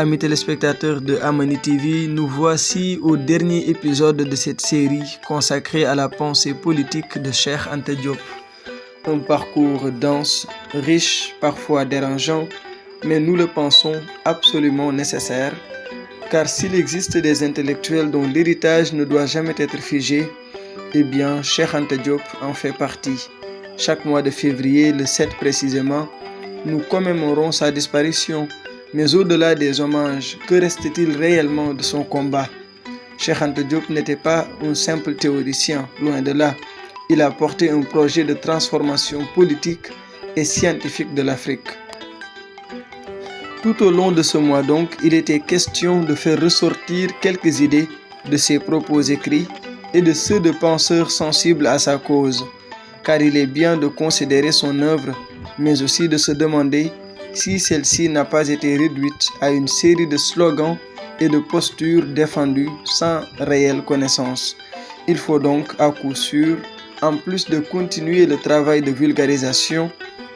amis téléspectateurs de Amani TV, nous voici au dernier épisode de cette série consacrée à la pensée politique de Cheikh Anta Diop. Un parcours dense, riche, parfois dérangeant, mais nous le pensons absolument nécessaire, car s'il existe des intellectuels dont l'héritage ne doit jamais être figé, eh bien Cheikh Anta Diop en fait partie. Chaque mois de février, le 7 précisément, nous commémorons sa disparition. Mais au-delà des hommages, que reste-t-il réellement de son combat? Cheikh Anta Diop n'était pas un simple théoricien, loin de là. Il a porté un projet de transformation politique et scientifique de l'Afrique. Tout au long de ce mois donc, il était question de faire ressortir quelques idées de ses propos écrits et de ceux de penseurs sensibles à sa cause. Car il est bien de considérer son œuvre, mais aussi de se demander si celle-ci n'a pas été réduite à une série de slogans et de postures défendues sans réelle connaissance. Il faut donc, à coup sûr, en plus de continuer le travail de vulgarisation,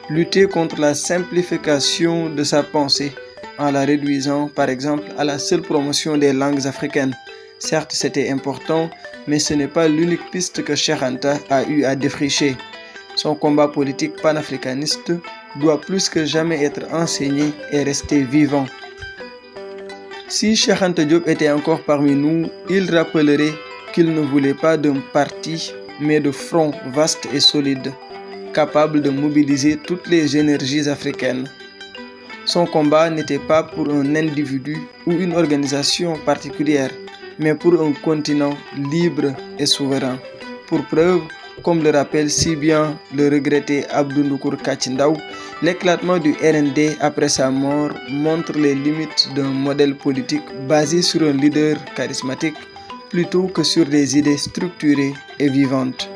lutter contre la simplification de sa pensée en la réduisant, par exemple, à la seule promotion des langues africaines. Certes, c'était important, mais ce n'est pas l'unique piste que Cheikh Anta a eu à défricher. Son combat politique panafricaniste doit plus que jamais être enseigné et rester vivant. Si Cheikh Anta Diop était encore parmi nous, il rappellerait qu'il ne voulait pas d'un parti, mais de front vaste et solide, capable de mobiliser toutes les énergies africaines. Son combat n'était pas pour un individu ou une organisation particulière, mais pour un continent libre et souverain. Pour preuve, comme le rappelle si bien le regretté Abdou Ndoukour Kachindaou, l'éclatement du RND après sa mort montre les limites d'un modèle politique basé sur un leader charismatique plutôt que sur des idées structurées et vivantes.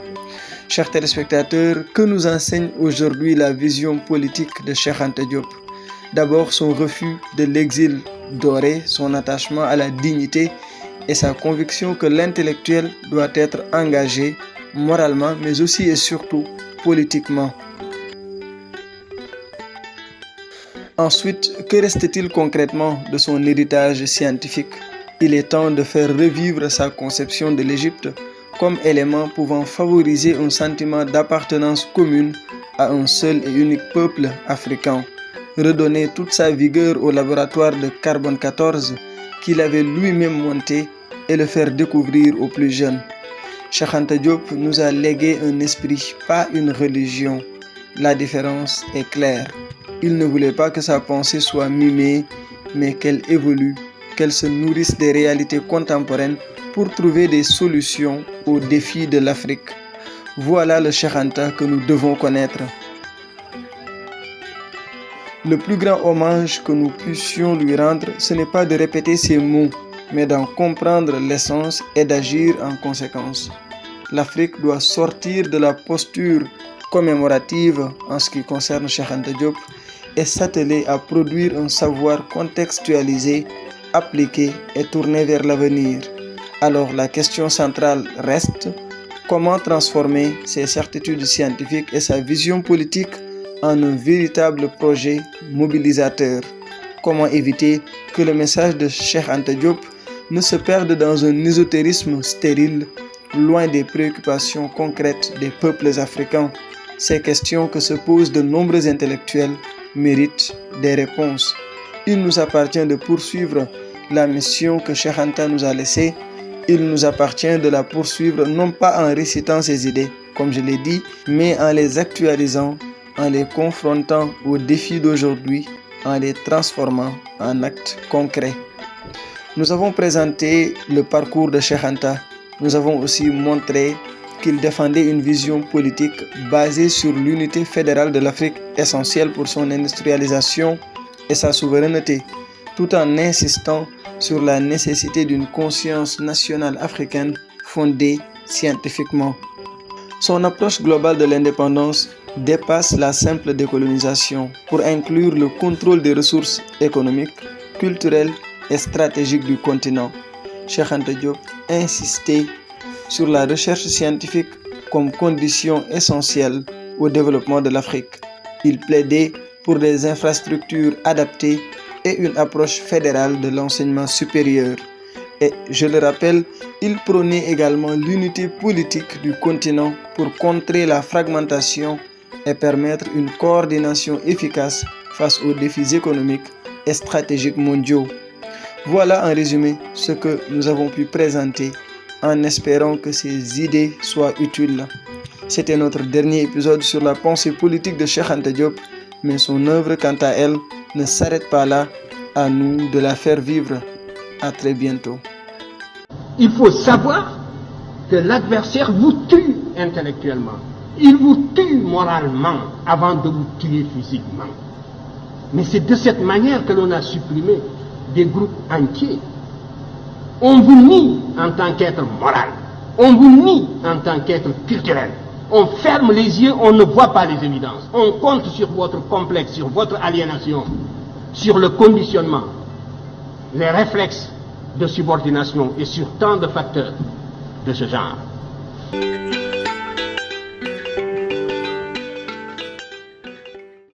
Chers téléspectateurs, que nous enseigne aujourd'hui la vision politique de Cheikh Anta Diop? D'abord, son refus de l'exil doré, son attachement à la dignité et sa conviction que l'intellectuel doit être engagé moralement, mais aussi et surtout politiquement. Ensuite, que reste-t-il concrètement de son héritage scientifique? Il est temps de faire revivre sa conception de l'Égypte comme élément pouvant favoriser un sentiment d'appartenance commune à un seul et unique peuple africain. Redonner toute sa vigueur au laboratoire de carbone 14 qu'il avait lui-même monté et le faire découvrir aux plus jeunes. Cheikh Anta Diop nous a légué un esprit, pas une religion. La différence est claire. Il ne voulait pas que sa pensée soit mimée, mais qu'elle évolue, qu'elle se nourrisse des réalités contemporaines pour trouver des solutions aux défis de l'Afrique. Voilà le Cheikh Anta que nous devons connaître. Le plus grand hommage que nous puissions lui rendre, ce n'est pas de répéter ses mots, mais d'en comprendre l'essence et d'agir en conséquence. L'Afrique doit sortir de la posture commémorative en ce qui concerne Cheikh Anta Diop et s'atteler à produire un savoir contextualisé, appliqué et tourné vers l'avenir. Alors la question centrale reste: comment transformer ses certitudes scientifiques et sa vision politique en un véritable projet mobilisateur? Comment éviter que le message de Cheikh Anta Diop ne se perde dans un ésotérisme stérile, loin des préoccupations concrètes des peuples africains? Ces questions que se posent de nombreux intellectuels méritent des réponses. Il nous appartient de poursuivre la mission que Cheikh Anta nous a laissée. Il nous appartient de la poursuivre non pas en récitant ses idées, comme je l'ai dit, mais en les actualisant, en les confrontant aux défis d'aujourd'hui, en les transformant en actes concrets. Nous avons présenté le parcours de Cheikh Anta. Nous avons aussi montré qu'il défendait une vision politique basée sur l'unité fédérale de l'Afrique, essentielle pour son industrialisation et sa souveraineté, tout en insistant sur la nécessité d'une conscience nationale africaine fondée scientifiquement. Son approche globale de l'indépendance dépasse la simple décolonisation pour inclure le contrôle des ressources économiques, culturelles et stratégiques du continent. Cheikh Anta Diop insistait sur la recherche scientifique comme condition essentielle au développement de l'Afrique. Il plaidait pour des infrastructures adaptées et une approche fédérale de l'enseignement supérieur. Et, je le rappelle, il prônait également l'unité politique du continent pour contrer la fragmentation et permettre une coordination efficace face aux défis économiques et stratégiques mondiaux. Voilà en résumé ce que nous avons pu présenter en espérant que ces idées soient utiles. C'était notre dernier épisode sur la pensée politique de Cheikh Anta Diop, mais son œuvre, quant à elle, ne s'arrête pas là. À nous de la faire vivre. À très bientôt. Il faut savoir que l'adversaire vous tue intellectuellement. Il vous tue moralement avant de vous tuer physiquement. Mais c'est de cette manière que l'on a supprimé des groupes entiers. On vous nie en tant qu'être moral. On vous nie en tant qu'être culturel. On ferme les yeux, on ne voit pas les évidences. On compte sur votre complexe, sur votre aliénation, sur le conditionnement, les réflexes de subordination et sur tant de facteurs de ce genre.